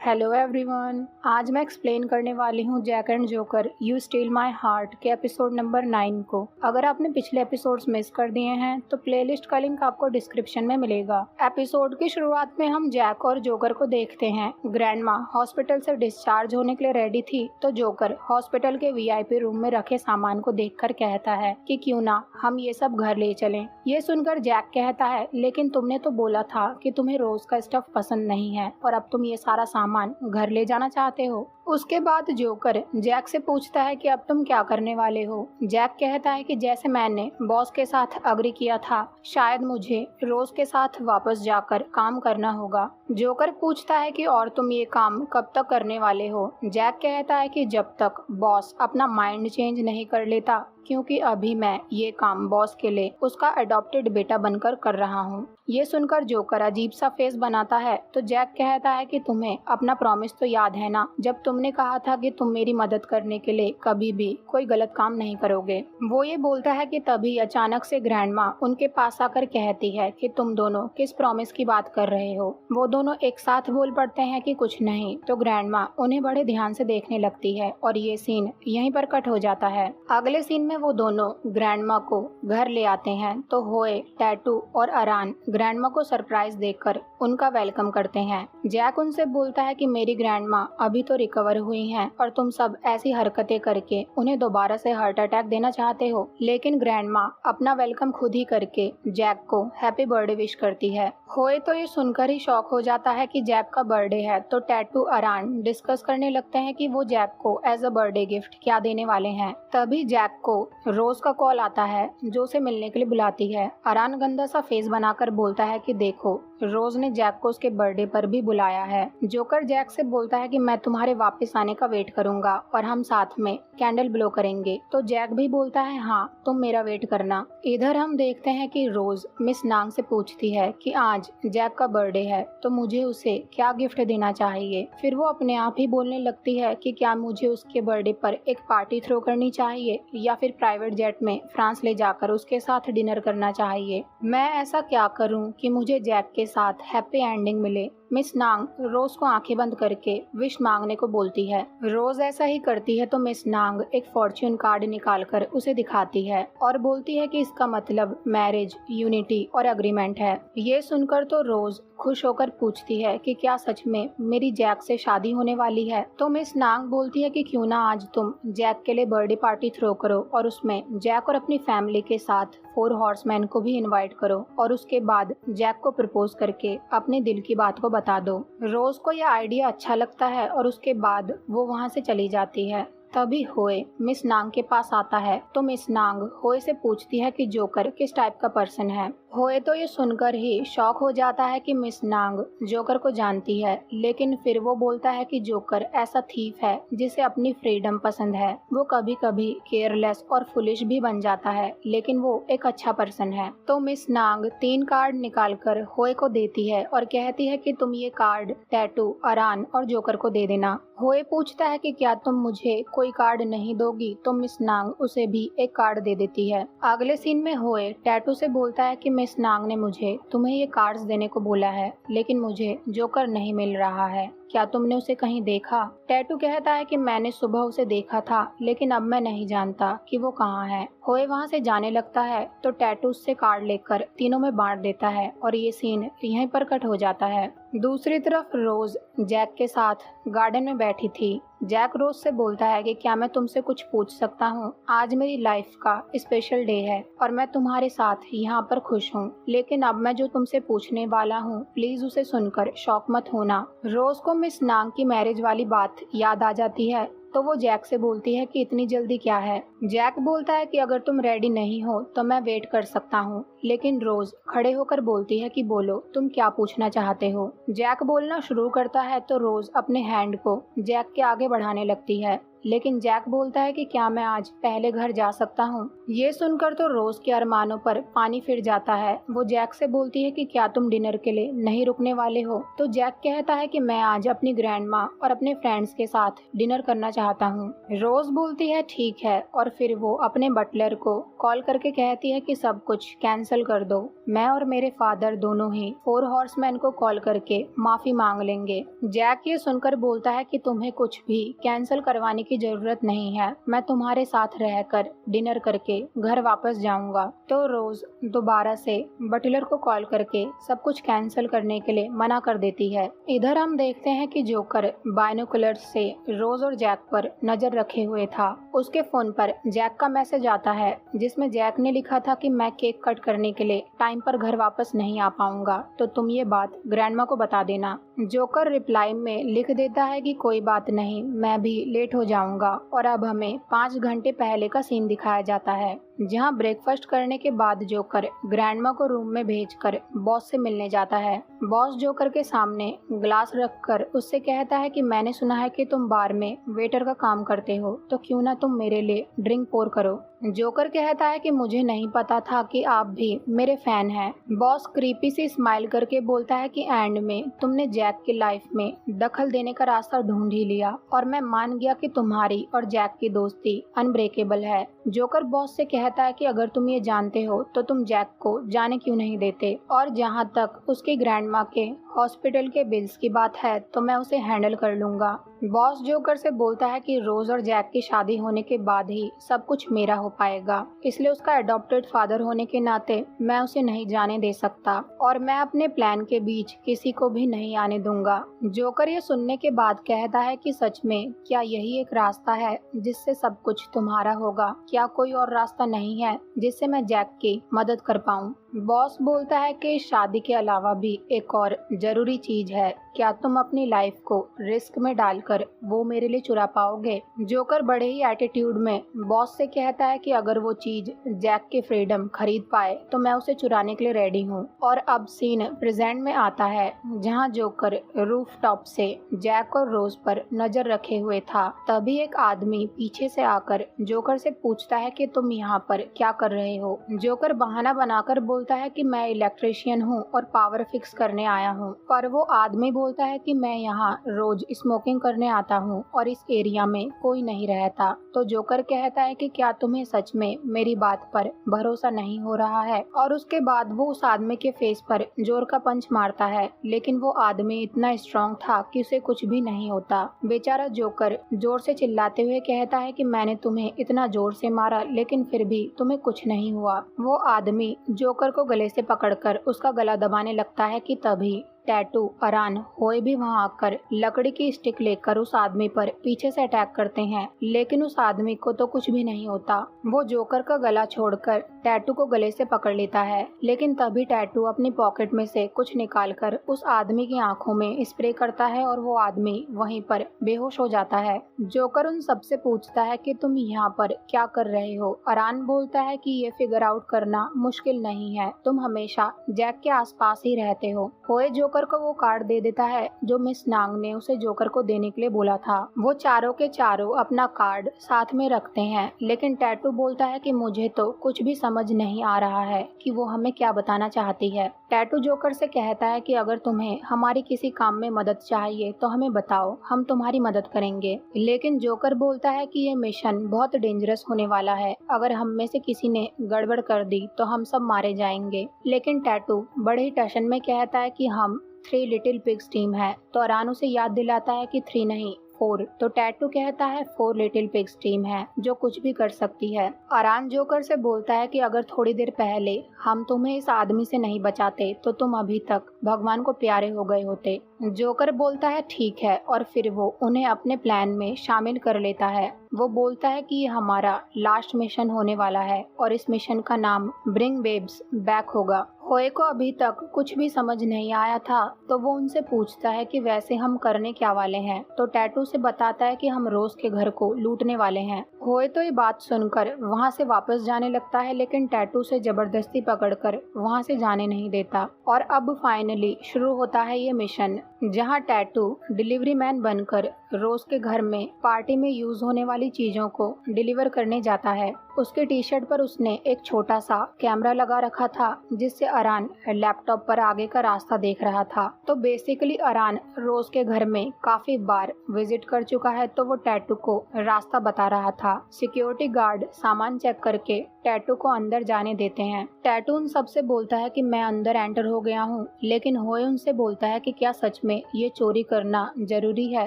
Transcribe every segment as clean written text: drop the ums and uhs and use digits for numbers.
Hello everyone. आज मैं explain करने वाली हूँ Jack and Joker you steal my heart के एपिसोड नंबर 9 को। अगर आपने पिछले एपिसोड्स मिस कर दिए हैं तो प्लेलिस्ट का लिंक आपको डिस्क्रिप्शन में मिलेगा। एपिसोड की शुरुआत में हम जैक और जोकर को देखते हैं। ग्रैंडमा हॉस्पिटल से डिस्चार्ज होने के लिए रेडी थी तो जोकर हॉस्पिटल के वीआईपी रूम में रखे सामान को देखकर कहता है कि क्यों ना हम ये सब घर ले चलें। ये सुनकर जैक कहता है लेकिन तुमने तो बोला था कि तुम्हें रोज का स्टफ पसंद नहीं है और अब तुम ये सारा सामान घर ले जाना चाहते हो। उसके बाद जोकर जैक से पूछता है कि अब तुम क्या करने वाले हो। जैक कहता है कि जैसे मैंने बॉस के साथ अग्री किया था शायद मुझे रोज के साथ वापस जाकर काम करना होगा। जोकर पूछता है कि और तुम ये काम कब तक करने वाले हो। जैक कहता है कि जब तक बॉस अपना माइंड चेंज नहीं कर लेता, क्योंकि अभी मैं ये काम बॉस के लिए उसका अडॉप्टेड बेटा बनकर कर रहा हूँ। ये सुनकर जोकर अजीब सा फेस बनाता है तो जैक कहता है कि तुम्हें अपना प्रॉमिस तो याद है ना, जब तुमने कहा था कि तुम मेरी मदद करने के लिए कभी भी कोई गलत काम नहीं करोगे। वो ये बोलता है कि तभी अचानक से ग्रैंडमा उनके पास आकर कहती है कि तुम दोनों किस प्रॉमिस की बात कर रहे हो। वो दोनों एक साथ बोल पड़ते हैं कि कुछ नहीं, तो ग्रैंडमा उन्हें बड़े ध्यान से देखने लगती है और ये सीन यहीं पर कट हो जाता है। अगले सीन में वो दोनों ग्रैंडमा को घर ले आते हैं तो होए, टैटू और अरान ग्रैंडमा को सरप्राइज देकर उनका वेलकम करते हैं। जैक उनसे बोलता है कि मेरी ग्रैंडमा अभी तो रिकवर हुई हैं और तुम सब ऐसी हरकतें करके उन्हें दोबारा से हार्ट अटैक देना चाहते हो। लेकिन ग्रैंडमा अपना वेलकम खुद ही करके जैक को हैप्पी बर्थडे विश करती है। होए तो ये सुनकर ही शॉक हो जाता है कि जैक का बर्थडे है, तो टैटू अरान डिस्कस करने लगते हैं कि वो जैक को एज अ बर्थडे गिफ्ट क्या देने वाले हैं। तभी जैक को रोज का कॉल आता है जो उसे मिलने के लिए बुलाती है। अरान गंदा सा फेस बनाकर बोलता है कि देखो, रोज ने जैक को उसके बर्थडे पर भी बुलाया है। जोकर जैक से बोलता है कि मैं तुम्हारे वापस आने का वेट करूंगा और हम साथ में कैंडल ब्लो करेंगे। तो जैक भी बोलता है हाँ, तुम मेरा वेट करना। इधर हम देखते हैं कि रोज मिस नांग से पूछती है कि आज जैक का बर्थडे है तो मुझे उसे क्या गिफ्ट देना चाहिए। फिर वो अपने आप ही बोलने लगती है कि क्या मुझे उसके बर्थडे पर एक पार्टी थ्रो करनी चाहिए या फिर प्राइवेट जेट में फ्रांस ले जाकर उसके साथ डिनर करना चाहिए। मैं ऐसा क्या करूं कि मुझे जैक के साथ हैप्पी एंडिंग मिले। मिस नांग रोज को आंखें बंद करके विश मांगने को बोलती है। रोज ऐसा ही करती है तो मिस नांग एक फॉर्च्यून कार्ड निकालकर उसे दिखाती है और बोलती है कि इसका मतलब मैरिज, यूनिटी और अग्रीमेंट है। ये सुनकर तो रोज खुश होकर पूछती है कि क्या सच में मेरी जैक से शादी होने वाली है। तो मिस नांग बोलती है कि क्यों ना आज तुम जैक के लिए बर्थडे पार्टी थ्रो करो और उसमें जैक और अपनी फैमिली के साथ 4 हॉर्समैन को भी इनवाइट करो और उसके बाद जैक को प्रपोज करके अपने दिल की बात को बता दो। रोज को यह आइडिया अच्छा लगता है और उसके बाद वो वहाँ से चली जाती है। तभी होए मिस नांग के पास आता है तो मिस नांग होए से पूछती है कि जोकर किस टाइप का पर्सन है। होए तो ये सुनकर ही शॉक हो जाता है कि मिस नांग जोकर को जानती है, लेकिन फिर वो बोलता है कि जोकर ऐसा थीफ है जिसे अपनी फ्रीडम पसंद है। वो कभी कभी केयरलेस और फुलिश भी बन जाता है, लेकिन वो एक अच्छा पर्सन है। तो मिस नांग 3 कार्ड निकालकर होए को देती है और कहती है कि तुम ये कार्ड टैटू, अरान और जोकर को दे देना। होए पूछता है कि क्या तुम मुझे कोई कार्ड नहीं दोगी, तो मिस नांग उसे भी एक कार्ड दे देती है। अगले सीन में होए टैटू से बोलता है कि मिस नांग ने मुझे तुम्हें ये कार्ड्स देने को बोला है, लेकिन मुझे जोकर नहीं मिल रहा है, क्या तुमने उसे कहीं देखा। टैटू कहता है कि मैंने सुबह उसे देखा था, लेकिन अब मैं नहीं जानता कि वो कहाँ है। होए वहाँ से जाने लगता है तो टैटू उससे कार्ड लेकर तीनों में बांट देता है और ये सीन यहीं पर कट हो जाता है। दूसरी तरफ रोज जैक के साथ गार्डन में बैठी थी। जैक रोज से बोलता है कि क्या मैं तुमसे कुछ पूछ सकता हूँ। आज मेरी लाइफ का स्पेशल डे है और मैं तुम्हारे साथ यहाँ पर खुश हूँ, लेकिन अब मैं जो तुमसे पूछने वाला हूँ प्लीज उसे सुनकर शॉक मत होना। रोज को मिस नांग की मैरिज वाली बात याद आ जाती है तो वो जैक से बोलती है कि इतनी जल्दी क्या है। जैक बोलता है कि अगर तुम रेडी नहीं हो तो मैं वेट कर सकता हूँ, लेकिन रोज खड़े होकर बोलती है कि बोलो, तुम क्या पूछना चाहते हो। जैक बोलना शुरू करता है तो रोज अपने हैंड को जैक के आगे बढ़ाने लगती है, लेकिन जैक बोलता है कि क्या मैं आज पहले घर जा सकता हूँ। ये सुनकर तो रोज के अरमानों पर पानी फिर जाता है। वो जैक से बोलती है कि क्या तुम डिनर के लिए नहीं रुकने वाले हो। तो जैक कहता है कि मैं आज अपनी ग्रैंडमा और अपने फ्रेंड्स के साथ डिनर करना चाहता हूँ। रोज बोलती है ठीक है और फिर वो अपने बटलर को कॉल करके कहती है कि सब कुछ कैंसिल कर दो। मैं और मेरे फादर दोनों ही 4 हॉर्समैन को कॉल करके माफी मांग लेंगे। जैक ये सुनकर बोलता है कि तुम्हें कुछ भी कैंसिल करवाने की जरूरत नहीं है, मैं तुम्हारे साथ रहकर डिनर करके घर वापस जाऊंगा। तो रोज दोबारा से बटलर को कॉल करके सब कुछ कैंसिल करने के लिए मना कर देती है। इधर हम देखते हैं कि जोकर बाइनोकुलर्स से रोज और जैक पर नजर रखे हुए था। उसके फोन पर जैक का मैसेज आता है जिसमें जैक ने लिखा था कि मैं केक कट करने के लिए टाइम पर घर वापस नहीं आ पाऊंगा, तो तुम ये बात ग्रैंडमा को बता देना। जोकर रिप्लाई में लिख देता है कि कोई बात नहीं, मैं भी लेट हो जाऊंगा। और अब हमें 5 घंटे पहले का सीन दिखाया जाता है जहां ब्रेकफास्ट करने के बाद जोकर ग्रैंडमा को रूम में भेजकर बॉस से मिलने जाता है। बॉस जोकर के सामने ग्लास रखकर उससे कहता है कि मैंने सुना है कि तुम बार में वेटर का काम करते हो, तो क्यों ना तुम मेरे लिए ड्रिंक पोर करो। जोकर कहता है कि मुझे नहीं पता था कि आप भी मेरे फैन हैं। बॉस क्रीपी सी स्माइल करके बोलता है कि एंड में तुमने जैक की लाइफ में दखल देने का रास्ता ढूंढ ही लिया और मैं मान गया कि तुम्हारी और जैक की दोस्ती अनब्रेकेबल है। जोकर बॉस से कहता है कि अगर तुम ये जानते हो तो तुम जैक को जाने क्यों नहीं देते, और जहाँ तक उसकी ग्रैंडमा के हॉस्पिटल के बिल्स की बात है तो मैं उसे हैंडल कर लूंगा। बॉस जोकर से बोलता है कि रोज और जैक की शादी होने के बाद ही सब कुछ मेरा हो पाएगा, इसलिए उसका अडॉप्टेड फादर होने के नाते मैं उसे नहीं जाने दे सकता और मैं अपने प्लान के बीच किसी को भी नहीं आने दूंगा। जोकर ये सुनने के बाद कहता है कि सच में क्या यही एक रास्ता है जिससे सब कुछ तुम्हारा होगा? क्या कोई और रास्ता नहीं है जिससे मैं जैक की मदद कर पाऊं? बॉस बोलता है कि शादी के अलावा भी एक और जरूरी चीज है, क्या तुम अपनी लाइफ को रिस्क में डालकर वो मेरे लिए चुरा पाओगे? जोकर बड़े ही एटीट्यूड में बॉस से कहता है कि अगर वो चीज जैक की फ्रीडम खरीद पाए तो मैं उसे चुराने के लिए रेडी हूँ। और अब सीन प्रेजेंट में आता है जहाँ जोकर रूफ टॉप से जैक और रोज पर नजर रखे हुए था। तभी एक आदमी पीछे से आकर जोकर से पूछता है कि तुम यहाँ पर क्या कर रहे हो? जोकर बहाना बनाकर बोलता है कि मैं इलेक्ट्रिशियन हूँ और पावर फिक्स करने आया हूँ, पर वो आदमी बोलता है कि मैं यहाँ रोज स्मोकिंग करने आता हूँ और इस एरिया में कोई नहीं रहता। तो जोकर कहता है कि क्या तुम्हें सच में मेरी बात पर भरोसा नहीं हो रहा है? और उसके बाद वो उस आदमी के फेस पर जोर का पंच मारता है, लेकिन वो आदमी इतना स्ट्रांग था कि उसे कुछ भी नहीं होता। बेचारा जोकर जोर से चिल्लाते हुए कहता है कि मैंने तुम्हें इतना जोर से मारा लेकिन फिर भी तुम्हें कुछ नहीं हुआ। वो आदमी जोकर को गले से पकड़कर उसका गला दबाने लगता है कि तभी टैटू, अरान, होए भी वहां आकर लकड़ी की स्टिक लेकर उस आदमी पर पीछे से अटैक करते हैं, लेकिन उस आदमी को तो कुछ भी नहीं होता। वो जोकर का गला छोड़कर टैटू को गले से पकड़ लेता है, लेकिन तभी टैटू अपनी पॉकेट में से कुछ निकालकर उस आदमी की आंखों में स्प्रे करता है और वो आदमी वहीं पर बेहोश हो जाता है। जोकर उन सबसे पूछता है कि तुम यहाँ पर क्या कर रहे हो? अरान बोलता है कि ये फिगर आउट करना मुश्किल नहीं है, तुम हमेशा जैक के आसपास ही रहते हो। होए जोकर को वो कार्ड दे देता है जो मिस नांग ने उसे जोकर को देने के लिए बोला था। वो चारों के चारों अपना कार्ड साथ में रखते हैं, लेकिन टैटू बोलता है कि मुझे तो कुछ भी समझ नहीं आ रहा है कि वो हमें क्या बताना चाहती है। टैटू जोकर से कहता है कि अगर तुम्हें हमारी किसी काम में मदद चाहिए तो हमें बताओ, हम तुम्हारी मदद करेंगे। लेकिन जोकर बोलता है कि ये मिशन बहुत डेंजरस होने वाला है, अगर हम में से किसी ने गड़बड़ कर दी तो हम सब मारे जाएंगे। लेकिन टैटू बड़े ही टशन में कहता है कि हम 3 लिटिल पिग्स टीम है। तो अरान उसे याद दिलाता है कि 3 नहीं 4। तो टैटू कहता है 4 लिटिल पिग्स टीम है जो कुछ भी कर सकती है। अरान जोकर से बोलता है कि अगर थोड़ी देर पहले हम तुम्हें इस आदमी से नहीं बचाते तो तुम अभी तक भगवान को प्यारे हो गए होते। जोकर बोलता है ठीक है, और फिर वो उन्हें अपने प्लान में शामिल कर लेता है। वो बोलता है कि ये हमारा लास्ट मिशन होने वाला है और इस मिशन का नाम ब्रिंग बेब्स बैक होगा। होए को अभी तक कुछ भी समझ नहीं आया था, तो वो उनसे पूछता है कि वैसे हम करने क्या वाले हैं। तो टैटू से बताता है कि हम रोज के घर को लूटने वाले हैं। होए तो ये बात सुनकर वहाँ से वापस जाने लगता है, लेकिन टैटू से जबरदस्ती पकड़कर वहाँ से जाने नहीं देता। और अब फाइनली शुरू होता है ये मिशन, जहाँ टैटू डिलीवरी मैन बनकर रोज के घर में पार्टी में यूज होने वाली चीजों को डिलीवर करने जाता है। उसके टी शर्ट पर उसने एक छोटा सा कैमरा लगा रखा था जिससे अरान लैपटॉप पर आगे का रास्ता देख रहा था। तो बेसिकली अरान रोज के घर में काफी बार विजिट कर चुका है, तो वो टैटू को रास्ता बता रहा था। था। सिक्योरिटी गार्ड सामान चेक करके टैटू को अंदर जाने देते हैं। टैटू उन सबसे बोलता है कि मैं अंदर एंटर हो गया हूँ, लेकिन होए उनसे बोलता है कि क्या सच में ये चोरी करना जरूरी है।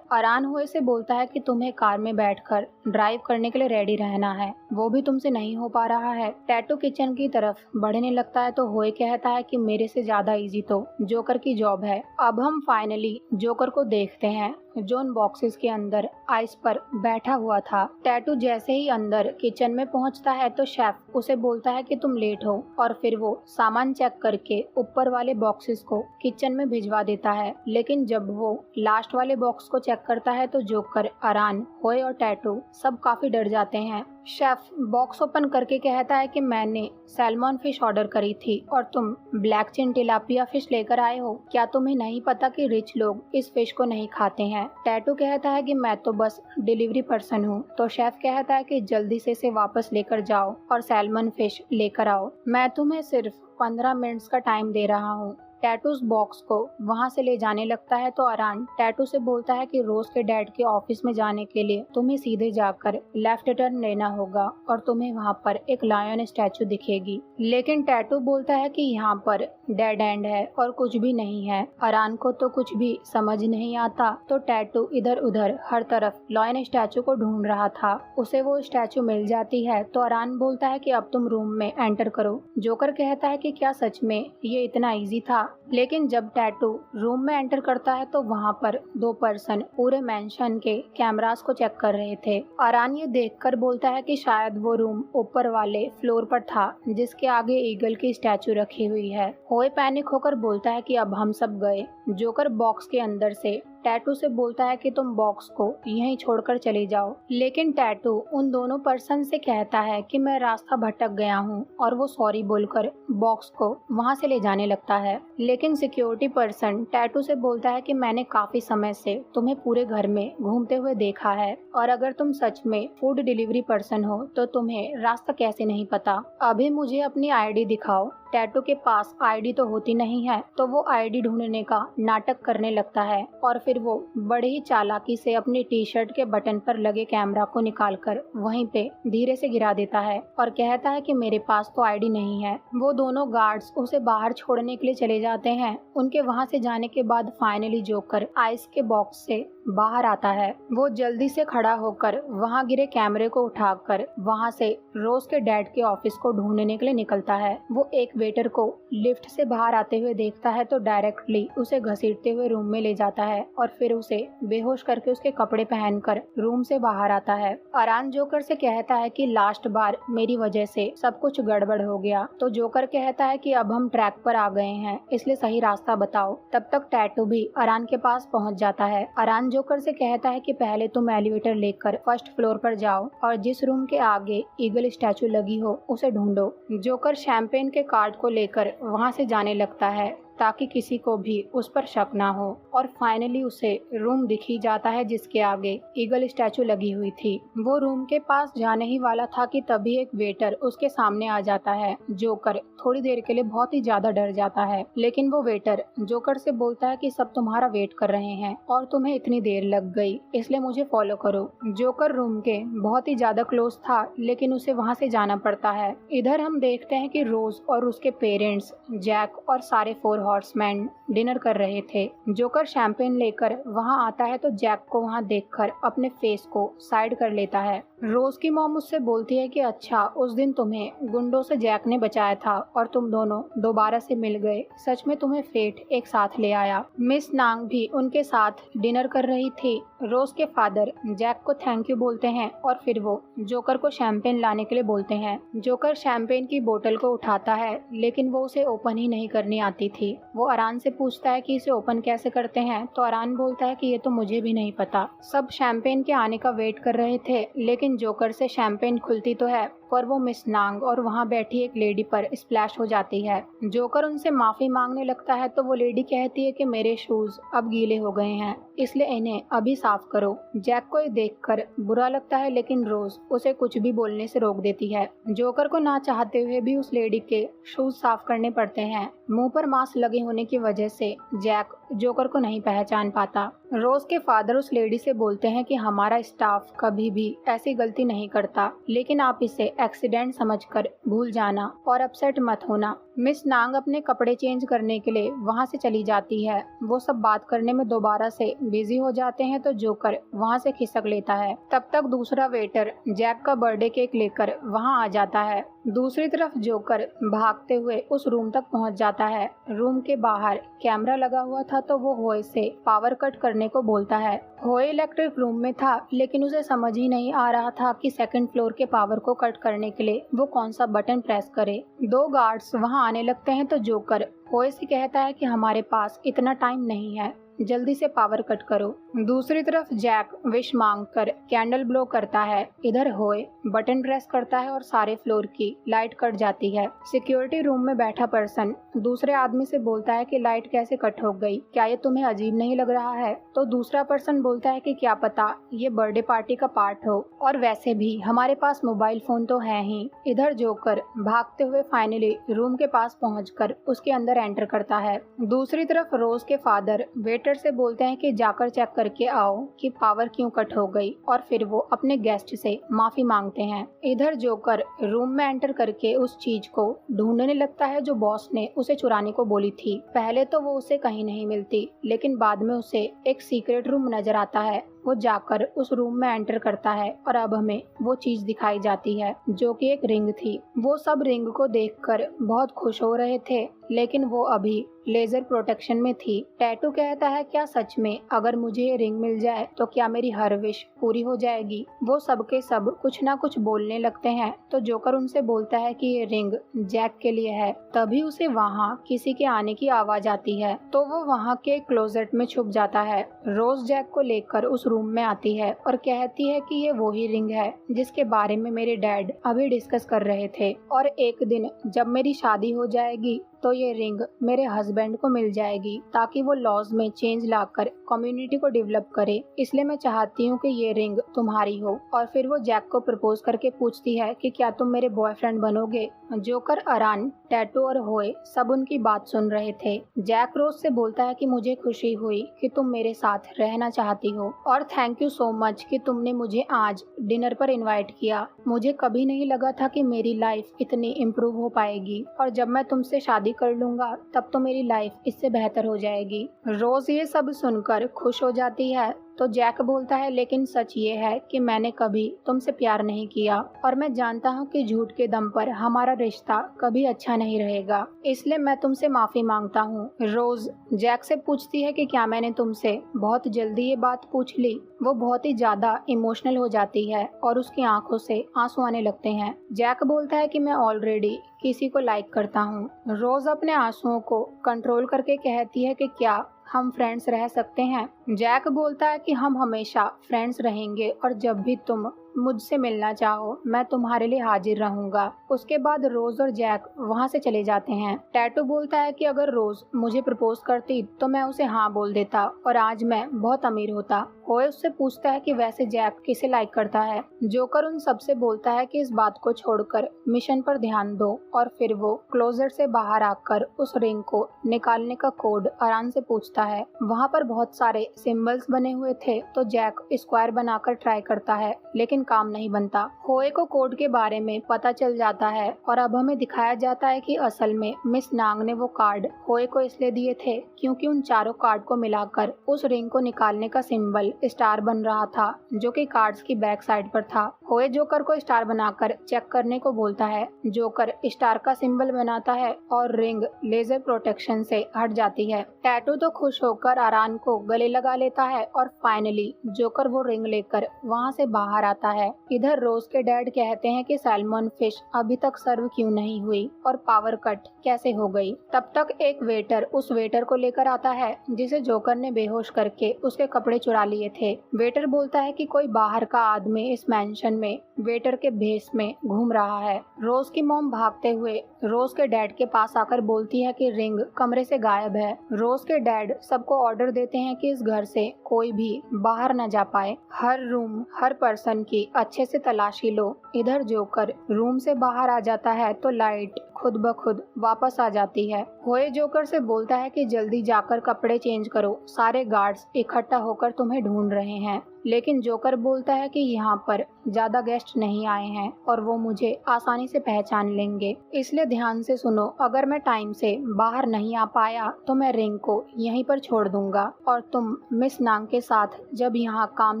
अरान होए से बोलता है कि तुम्हें कार में बैठकर ड्राइव करने के लिए रेडी रहना है, वो भी तुमसे नहीं हो पा रहा है। टैटू किचन की तरफ बढ़ने लगता है तो होए कहता है कि मेरे से ज्यादा इजी तो जोकर की जॉब है। अब हम फाइनली जोकर को देखते हैं जो उन बॉक्सेस के अंदर आइस पर बैठा हुआ था। टैटू जैसे ही अंदर किचन में पहुंचता है तो शेफ उसे बोलता है कि तुम लेट हो, और फिर वो सामान चेक करके ऊपर वाले बॉक्सेस को किचन में भिजवा देता है। लेकिन जब वो लास्ट वाले बॉक्स को चेक करता है तो जोकर, अरान, होए और टैटू सब काफी डर जाते हैं। शेफ बॉक्स ओपन करके कहता है कि मैंने सैल्मन फिश ऑर्डर करी थी और तुम ब्लैक चिन टिलापिया फिश लेकर आए हो। क्या तुम्हें नहीं पता कि रिच लोग इस फिश को नहीं खाते हैं? टैटू कहता है कि मैं तो बस डिलीवरी पर्सन हूँ। तो शेफ कहता है कि जल्दी से इसे वापस लेकर जाओ और सैल्मन फिश लेकर आओ, मैं तुम्हें सिर्फ 15 मिनट्स का टाइम दे रहा हूँ। टैटू उस बॉक्स को वहाँ से ले जाने लगता है तो अरान टैटू से बोलता है कि रोज के डैड के ऑफिस में जाने के लिए तुम्हें सीधे जाकर लेफ्ट टर्न लेना होगा और तुम्हें वहाँ पर एक लायन स्टैचू दिखेगी। लेकिन टैटू बोलता है कि यहाँ पर डेड एंड है और कुछ भी नहीं है। अरान को तो कुछ भी समझ नहीं आता तो टैटू इधर उधर हर तरफ लायन स्टैचू को ढूंढ रहा था। उसे वो स्टैचू मिल जाती है तो अरान बोलता है कि अब तुम रूम में एंटर करो। जोकर कहता है कि क्या सच में ये इतना इजी था? लेकिन जब टैटू रूम में एंटर करता है तो वहाँ पर 2 पर्सन पूरे मेंशन के कैमरास को चेक कर रहे थे। अरान ये देखकर बोलता है कि शायद वो रूम ऊपर वाले फ्लोर पर था जिसके आगे ईगल की स्टैचू रखी हुई है। होए पैनिक होकर बोलता है कि अब हम सब गए। जोकर बॉक्स के अंदर से टैटू से बोलता है कि तुम बॉक्स को यहीं छोड़कर चले जाओ। लेकिन टैटू उन दोनों पर्सन से कहता है कि मैं रास्ता भटक गया हूँ और वो सॉरी बोलकर बॉक्स को वहाँ से ले जाने लगता है। लेकिन सिक्योरिटी पर्सन टैटू से बोलता है कि मैंने काफी समय से तुम्हें पूरे घर में घूमते हुए देखा है और अगर तुम सच में फूड डिलीवरी पर्सन हो तो तुम्हें रास्ता कैसे नहीं पता। अभी मुझे अपनी आईडी दिखाओ। टैटू के पास आईडी तो होती नहीं है तो वो आईडी ढूंढने का नाटक करने लगता है और फिर वो बड़े ही चालाकी से अपनी टी शर्ट के बटन पर लगे कैमरा को निकालकर वहीं पे धीरे से गिरा देता है और कहता है कि मेरे पास तो आईडी नहीं है। वो दोनों गार्ड्स उसे बाहर छोड़ने के लिए चले जाते हैं। उनके वहां से जाने के बाद फाइनली जोकर आइस के बॉक्स से बाहर आता है। वो जल्दी से खड़ा होकर वहां गिरे कैमरे को उठाकर वहां से रोज के डैड के ऑफिस को ढूंढने के लिए निकलता है। वो एक वेटर को लिफ्ट से बाहर आते हुए देखता है तो डायरेक्टली उसे घसीटते हुए रूम में ले जाता है और फिर उसे बेहोश करके उसके कपड़े पहनकर रूम से बाहर आता है। अरान जोकर से कहता है कि लास्ट बार मेरी वजह से सब कुछ गड़बड़ हो गया। तो जोकर कहता है कि अब हम ट्रैक पर आ गए हैं इसलिए सही रास्ता बताओ। तब तक टैटू भी अरान के पास पहुंच जाता है। अरान जोकर से कहता है कि पहले तुम एलिवेटर लेकर फर्स्ट फ्लोर पर जाओ और जिस रूम के आगे ईगल स्टैचू लगी हो उसे ढूंढो। जोकर शैंपेन के कार्ड को लेकर वहां से जाने लगता है ताकि किसी को भी उस पर शक ना हो और फाइनली उसे रूम दिख ही जाता है जिसके आगे ईगल स्टैचू लगी हुई थी। वो रूम के पास जाने ही वाला था कि तभी एक वेटर उसके सामने आ जाता है। जोकर थोड़ी देर के लिए बहुत ही ज्यादा डर जाता है लेकिन वो वेटर जोकर से बोलता है कि सब तुम्हारा वेट कर रहे हैं और तुम्हें इतनी देर लग गई इसलिए मुझे फॉलो करो। जोकर रूम के बहुत ही ज्यादा क्लोज था लेकिन उसे वहाँ से जाना पड़ता है। इधर हम देखते हैं कि रोज और उसके पेरेंट्स जैक और सारे 4 हॉर्समैन डिनर कर रहे थे। जोकर शैंपेन लेकर वहां आता है तो जैक को वहां देखकर अपने फेस को साइड कर लेता है। रोज की मॉम उससे बोलती है कि अच्छा उस दिन तुम्हें गुंडों से जैक ने बचाया था और तुम दोनों दोबारा से मिल गए, सच में तुम्हें फेट एक साथ ले आया। मिस नांग भी उनके साथ डिनर कर रही थी। रोज के फादर जैक को थैंक यू बोलते हैं और फिर वो जोकर को शैंपेन लाने के लिए बोलते हैं। जोकर शैंपेन की बोतल को उठाता है लेकिन वो उसे ओपन ही नहीं करनी आती थी। वो अरान से पूछता है कि इसे ओपन कैसे करते हैं तो अरान बोलता है कि ये तो मुझे भी नहीं पता। सब शैंपेन के आने का वेट कर रहे थे लेकिन जोकर से शैंपेन खुलती तो है पर वो मिस नांग और वहाँ बैठी एक लेडी पर स्प्लैश हो जाती है। जोकर उनसे माफी मांगने लगता है तो वो लेडी कहती है कि मेरे शूज अब गीले हो गए हैं इसलिए इन्हें अभी साफ करो। जैक को ये देखकर बुरा लगता है लेकिन रोज उसे कुछ भी बोलने से रोक देती है। जोकर को ना चाहते हुए भी उस लेडी के शूज साफ करने पड़ते हैं। मुंह पर मास्क लगे होने की वजह से जैक जोकर को नहीं पहचान पाता। रोज के फादर उस लेडी से बोलते हैं कि हमारा स्टाफ कभी भी ऐसी गलती नहीं करता, लेकिन आप इसे एक्सीडेंट समझकर भूल जाना और अपसेट मत होना। मिस नांग अपने कपड़े चेंज करने के लिए वहां से चली जाती है। वो सब बात करने में दोबारा से बिजी हो जाते हैं तो जोकर वहां से खिसक लेता है। तब तक दूसरा वेटर जैक का बर्थडे केक लेकर वहां आ जाता है। दूसरी तरफ जोकर भागते हुए उस रूम तक पहुंच जाता है। रूम के बाहर कैमरा लगा हुआ था तो वो होए से पावर कट करने को बोलता है। होए इलेक्ट्रिक रूम में था, लेकिन उसे समझ ही नहीं आ रहा था कि सेकंड फ्लोर के पावर को कट करने के लिए वो कौन सा बटन प्रेस करे। दो गार्ड्स वहां आने लगते हैं तो जोकर होए से कहता है कि हमारे पास इतना टाइम नहीं है, जल्दी से पावर कट करो। दूसरी तरफ जैक विश मांगकर कैंडल ब्लो करता है। इधर होए बटन प्रेस करता है और सारे फ्लोर की लाइट कट जाती है। सिक्योरिटी रूम में बैठा पर्सन दूसरे आदमी से बोलता है कि लाइट कैसे कट हो गई, क्या ये तुम्हें अजीब नहीं लग रहा है? तो दूसरा पर्सन बोलता है कि क्या पता ये बर्थडे पार्टी का पार्ट हो, और वैसे भी हमारे पास मोबाइल फोन तो है ही। इधर जोकर भागते हुए फाइनली रूम के पास पहुंचकर उसके अंदर एंटर करता है। दूसरी तरफ रोज के फादर वेटर से बोलते हैं कि जाकर चेक करके आओ कि पावर क्यों कट हो गई, और फिर वो अपने गेस्ट से माफी मांगते हैं। इधर जोकर रूम में एंटर करके उस चीज को ढूंढने लगता है जो बॉस ने उसे चुराने को बोली थी। पहले तो वो उसे कहीं नहीं मिलती, लेकिन बाद में उसे एक सीक्रेट रूम नजर आता है। वो जाकर उस रूम में एंटर करता है और अब हमें वो चीज दिखाई जाती है जो कि एक रिंग थी। वो सब रिंग को देखकर बहुत खुश हो रहे थे, लेकिन वो अभी लेजर प्रोटेक्शन में थी। टैटू कहता है क्या सच में अगर मुझे ये रिंग मिल जाए तो क्या मेरी हर विश पूरी हो जाएगी? वो सब के सब कुछ ना कुछ बोलने लगते हैं तो जोकर उनसे बोलता है कि ये रिंग जैक के लिए है। तभी उसे वहाँ किसी के आने की आवाज आती है तो वो वहाँ के क्लोजेट में छुप जाता है। रोज जैक को लेकर उस रूम में आती है और कहती है कि ये वही रिंग है जिसके बारे में मेरे डैड अभी डिस्कस कर रहे थे, और एक दिन जब मेरी शादी हो जाएगी तो ये रिंग मेरे हस्बैंड को मिल जाएगी ताकि वो लॉज में चेंज लाकर कम्युनिटी को डेवलप करे। इसलिए मैं चाहती हूँ कि ये रिंग तुम्हारी हो। और फिर वो जैक को प्रपोज करके पूछती है कि क्या तुम मेरे बॉयफ्रेंड बनोगे? जोकर, अरान, टैटू और होए सब उनकी बात सुन रहे थे। जैक रोज से बोलता है कि मुझे खुशी हुई कि तुम मेरे साथ रहना चाहती हो, और थैंक यू सो मच कि तुमने मुझे आज डिनर पर इनवाइट किया। मुझे कभी नहीं लगा था कि मेरी लाइफ इतनी इम्प्रूव हो पाएगी, और जब मैं तुमसे शादी कर लूंगा तब तो मेरी लाइफ इससे बेहतर हो जाएगी। रोज ये सब सुनकर खुश हो जाती है तो जैक बोलता है लेकिन सच ये है कि मैंने कभी तुमसे प्यार नहीं किया, और मैं जानता हूँ कि झूठ के दम पर हमारा रिश्ता कभी अच्छा नहीं रहेगा, इसलिए मैं तुमसे माफी मांगता हूँ। रोज जैक से पूछती है कि क्या मैंने तुमसे बहुत जल्दी ये बात पूछ ली? वो बहुत ही ज्यादा इमोशनल हो जाती है और उसकी आंखों से आंसू आने लगते हैं। जैक बोलता है कि मैं ऑलरेडी किसी को लाइक करता हूँ। रोज अपने आंसुओं को कंट्रोल करके कहती है कि क्या हम फ्रेंड्स रह सकते हैं? जैक बोलता है कि हम हमेशा फ्रेंड्स रहेंगे, और जब भी तुम मुझसे मिलना चाहो मैं तुम्हारे लिए हाजिर रहूंगा। उसके बाद रोज और जैक वहाँ से चले जाते हैं। टैटू बोलता है कि अगर रोज मुझे प्रपोज करती तो मैं उसे हाँ बोल देता और आज मैं बहुत अमीर होता। होए उससे पूछता है कि वैसे जैक किसे लाइक करता है। जोकर उन सबसे बोलता है कि इस बात को छोड़कर मिशन पर ध्यान दो, और फिर वो क्लोजेट से बाहर आकर उस रिंग को निकालने का कोड अरान से पूछता है। वहाँ पर बहुत सारे सिंबल्स बने हुए थे तो जैक स्क्वायर बनाकर ट्राई करता है, लेकिन काम नहीं बनता। होए को कोड के बारे में पता चल जाता है और अब हमें दिखाया जाता है कि असल में मिस नांग ने वो कार्ड होए को इसलिए दिए थे क्योंकि उन चारों कार्ड को मिलाकर उस रिंग को निकालने का सिंबल स्टार बन रहा था, जो कि कार्ड्स की बैक साइड पर था। होए जोकर को स्टार बनाकर चेक करने को बोलता है। जोकर स्टार का सिंबल बनाता है और रिंग लेजर प्रोटेक्शन से हट जाती है। टैटू तो खुश होकर आरान को गले लगा लेता है और फाइनली जोकर वो रिंग लेकर वहाँ से बाहर आता है। इधर रोज के डैड कहते हैं कि सैल्मन फिश अभी तक सर्व क्यों नहीं हुई और पावर कट कैसे हो गई। तब तक एक वेटर उस वेटर को लेकर आता है जिसे जोकर ने बेहोश करके उसके कपड़े चुरा लिए थे। वेटर बोलता है कि कोई बाहर का आदमी इस मैंशन में वेटर के भेष में घूम रहा है। रोज की मॉम भागते हुए रोज के डैड के पास आकर बोलती है कि रिंग कमरे से गायब है। रोज के डैड सबको ऑर्डर देते हैं कि इस घर से कोई भी बाहर न जा पाए। हर रूम हर पर्सन की अच्छे से तलाशी लो। इधर जोकर रूम से बाहर आ जाता है तो लाइट खुद ब खुद वापस आ जाती है। होए जोकर से बोलता है कि जल्दी जाकर कपड़े चेंज करो, सारे गार्ड्स इकट्ठा होकर तुम्हें ढूंढ रहे हैं। लेकिन जोकर बोलता है कि यहाँ पर ज्यादा गेस्ट नहीं आए हैं और वो मुझे आसानी से पहचान लेंगे, इसलिए ध्यान से सुनो। अगर मैं टाइम से बाहर नहीं आ पाया तो मैं रिंग को यहीं पर छोड़ दूंगा और तुम मिस नांग के साथ जब यहाँ काम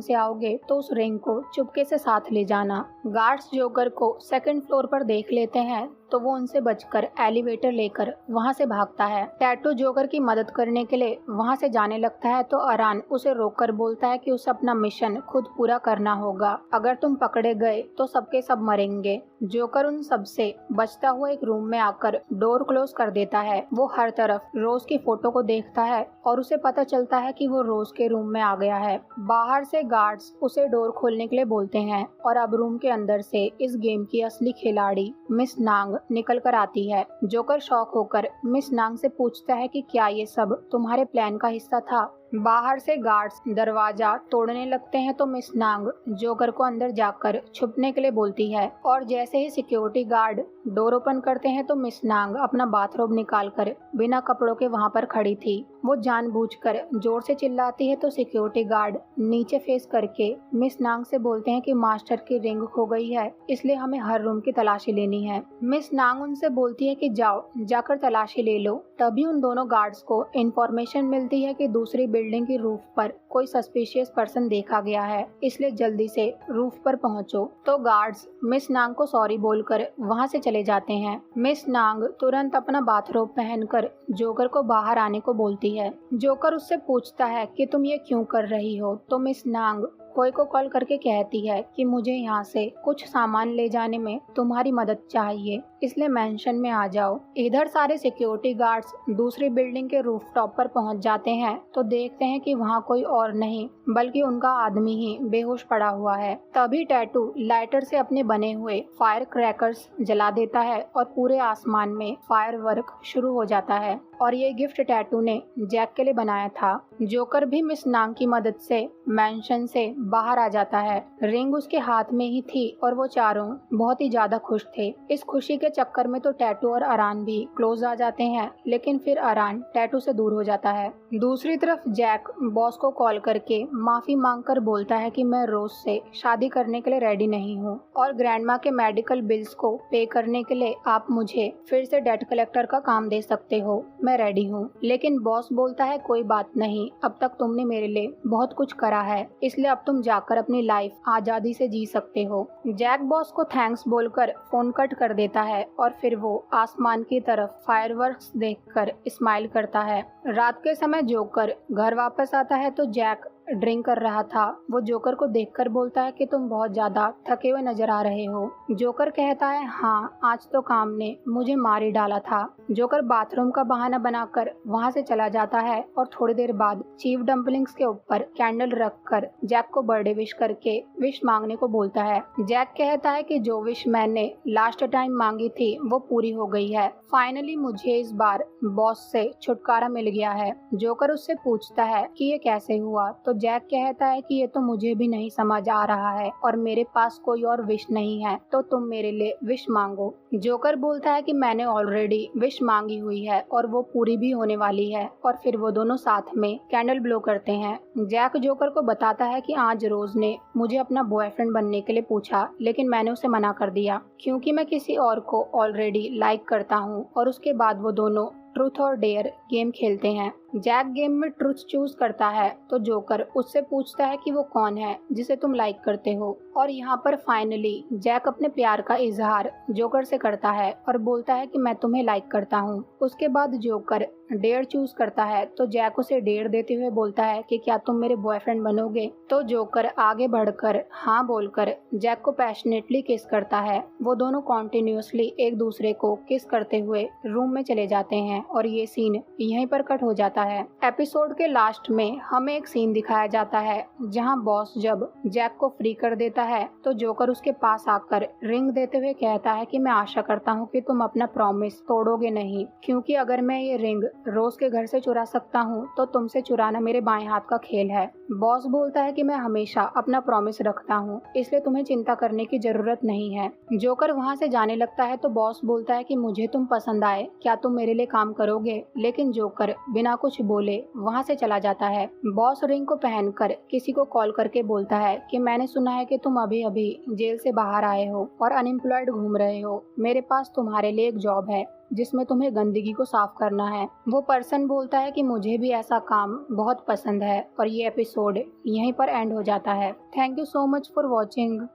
से आओगे तो उस रिंग को चुपके से साथ ले जाना। गार्ड्स जोकर को सेकंड फ्लोर पर देख लेते हैं तो वो उनसे बचकर एलिवेटर लेकर वहाँ से भागता है। टैटू जोकर की मदद करने के लिए वहाँ से जाने लगता है तो अरान उसे रोककर बोलता है कि उसे अपना मिशन खुद पूरा करना होगा। अगर तुम पकड़े गए तो सबके सब मरेंगे। जोकर उन सब से बचता हुआ एक रूम में आकर डोर क्लोज कर देता है। वो हर तरफ रोज की फोटो को देखता है और उसे पता चलता है कि वो रोज के रूम में आ गया है। बाहर से गार्ड्स उसे डोर खोलने के लिए बोलते हैं और अब रूम के अंदर से इस गेम की असली खिलाड़ी मिस नांग निकल कर आती है। जोकर शॉक होकर मिस नांग से पूछता है कि क्या ये सब तुम्हारे प्लान का हिस्सा था। बाहर से गार्ड्स दरवाजा तोड़ने लगते हैं तो मिस नांग जोकर को अंदर जाकर छुपने के लिए बोलती है और जैसे ही सिक्योरिटी गार्ड डोर ओपन करते हैं तो मिस नांग अपना बाथरोब निकालकर बिना कपड़ों के वहां पर खड़ी थी। वो जानबूझकर जोर से चिल्लाती है तो सिक्योरिटी गार्ड नीचे फेस करके मिस नांग से बोलते हैं कि मास्टर की रिंग खो गई है, इसलिए हमें हर रूम की तलाशी लेनी है। मिस नांग उनसे बोलती है कि जाओ जाकर तलाशी ले लो। तभी उन दोनों गार्ड्स को इंफॉर्मेशन मिलती है कि दूसरी बिल्डिंग की रूफ पर कोई सस्पिशियस पर्सन देखा गया है, इसलिए जल्दी से रूफ पर पहुंचो। तो गार्ड्स मिस नांग को सॉरी बोलकर वहां से चले जाते हैं। मिस नांग तुरंत अपना बाथरोब पहनकर जोकर को बाहर आने को बोलती है। जोकर उससे पूछता है कि तुम ये क्यों कर रही हो, तो मिस नांग होए को कॉल करके कहती है कि मुझे यहाँ से कुछ सामान ले जाने में तुम्हारी मदद चाहिए, इसलिए मेंशन में आ जाओ। इधर सारे सिक्योरिटी गार्ड्स दूसरी बिल्डिंग के रूफटॉप पर पहुंच जाते हैं तो देखते हैं कि वहाँ कोई और नहीं बल्कि उनका आदमी ही बेहोश पड़ा हुआ है। तभी टैटू लाइटर से अपने बने हुए फायर क्रैकर्स जला देता है और पूरे आसमान में फायरवर्क शुरू हो जाता है और ये गिफ्ट टैटू ने जैक के लिए बनाया था। जोकर भी मिस नांग की मदद से मैंशन से बाहर आ जाता है। रिंग उसके हाथ में ही थी और वो चारों बहुत ही ज्यादा खुश थे। इस खुशी के चक्कर में तो टैटू और अरान भी क्लोज आ जाते हैं, लेकिन फिर अरान टैटू से दूर हो जाता है। दूसरी तरफ जैक बॉस को कॉल करके माफी मांगकर बोलता है कि मैं रोज से शादी करने के लिए रेडी नहीं हूँ और ग्रैंडमा के मेडिकल बिल्स को पे करने के लिए आप मुझे फिर से डेट कलेक्टर का काम दे सकते हो, मैं रेडी हूँ। लेकिन बॉस बोलता है कोई बात नहीं, अब तक तुमने मेरे लिए बहुत कुछ करा है, इसलिए अब तुम जाकर अपनी लाइफ आजादी से जी सकते हो। जैक बॉस को थैंक्स बोलकर फोन कट कर देता है और फिर वो आसमान की तरफ फायरवर्क्स देखकर स्माइल करता है। रात के समय जोकर घर वापस आता है तो जैक ड्रिंक कर रहा था। वो जोकर को देखकर बोलता है कि तुम बहुत ज्यादा थके हुए नजर आ रहे हो। जोकर कहता है हाँ, आज तो काम ने मुझे मार ही डाला था। जोकर बाथरूम का बहाना बनाकर वहाँ से चला जाता है और थोड़ी देर बाद चीफ डम्पलिंग्स के ऊपर कैंडल रखकर जैक को बर्थडे विश करके विश मांगने को बोलता है। जैक कहता है कि जो विश मैंने लास्ट टाइम मांगी थी वो पूरी हो गई है। फाइनली मुझे इस बार बॉस से छुटकारा मिल गया है। जोकर उससे पूछता है कि ये कैसे हुआ, तो जैक कहता है कि ये तो मुझे भी नहीं समझ आ रहा है और मेरे पास कोई और विश नहीं है, तो तुम मेरे लिए विश मांगो। जोकर बोलता है कि मैंने ऑलरेडी विश मांगी हुई है और वो पूरी भी होने वाली है और फिर वो दोनों साथ में कैंडल ब्लो करते हैं। जैक जोकर को बताता है कि आज रोज ने मुझे अपना बॉयफ्रेंड बनने के लिए पूछा, लेकिन मैंने उसे मना कर दिया क्योंकि मैं किसी और को ऑलरेडी लाइक करता हूँ। और उसके बाद वो दोनों ट्रूथ और डेयर गेम खेलते हैं। जैक गेम में ट्रूथ चूज करता है तो जोकर उससे पूछता है कि वो कौन है जिसे तुम लाइक करते हो, और यहाँ पर फाइनली जैक अपने प्यार का इजहार जोकर से करता है और बोलता है कि मैं तुम्हें लाइक करता हूँ। उसके बाद जोकर डेयर चूज करता है तो जैक उसे डेयर देते हुए बोलता है कि क्या तुम मेरे बॉयफ्रेंड बनोगे। तो जोकर आगे बढ़कर हाँ बोलकर जैक को पैशनेटली किस करता है। वो दोनों कॉन्टिन्यूसली एक दूसरे को किस करते हुए रूम में चले जाते हैं और ये सीन यहीं पर कट हो जाता है। एपिसोड के लास्ट में हमें एक सीन दिखाया जाता है जहां बॉस जब जैक को फ्री कर देता है तो जोकर उसके पास आकर रिंग देते हुए कहता है कि मैं आशा करता हूं कि तुम अपना प्रॉमिस तोड़ोगे नहीं, क्योंकि अगर मैं ये रिंग रोज के घर से चुरा सकता हूं तो तुमसे चुराना मेरे बाएं हाथ का खेल है। बॉस बोलता है कि मैं हमेशा अपना प्रॉमिस रखता हूँ, इसलिए तुम्हें चिंता करने की जरूरत नहीं है। जोकर वहाँ से जाने लगता है तो बॉस बोलता है कि मुझे तुम पसंद आए, क्या तुम मेरे लिए काम करोगे? लेकिन जोकर बिना कुछ बोले वहाँ से चला जाता है। बॉस रिंग को पहनकर किसी को कॉल करके बोलता है कि मैंने सुना है कि तुम अभी अभी जेल से बाहर आए हो और अनएम्प्लॉयड घूम रहे हो। मेरे पास तुम्हारे लिए एक जॉब है जिसमें तुम्हें गंदगी को साफ करना है। वो पर्सन बोलता है कि मुझे भी ऐसा काम बहुत पसंद है और ये एपिसोड यहीं पर एंड हो जाता है। Thank you so much for watching.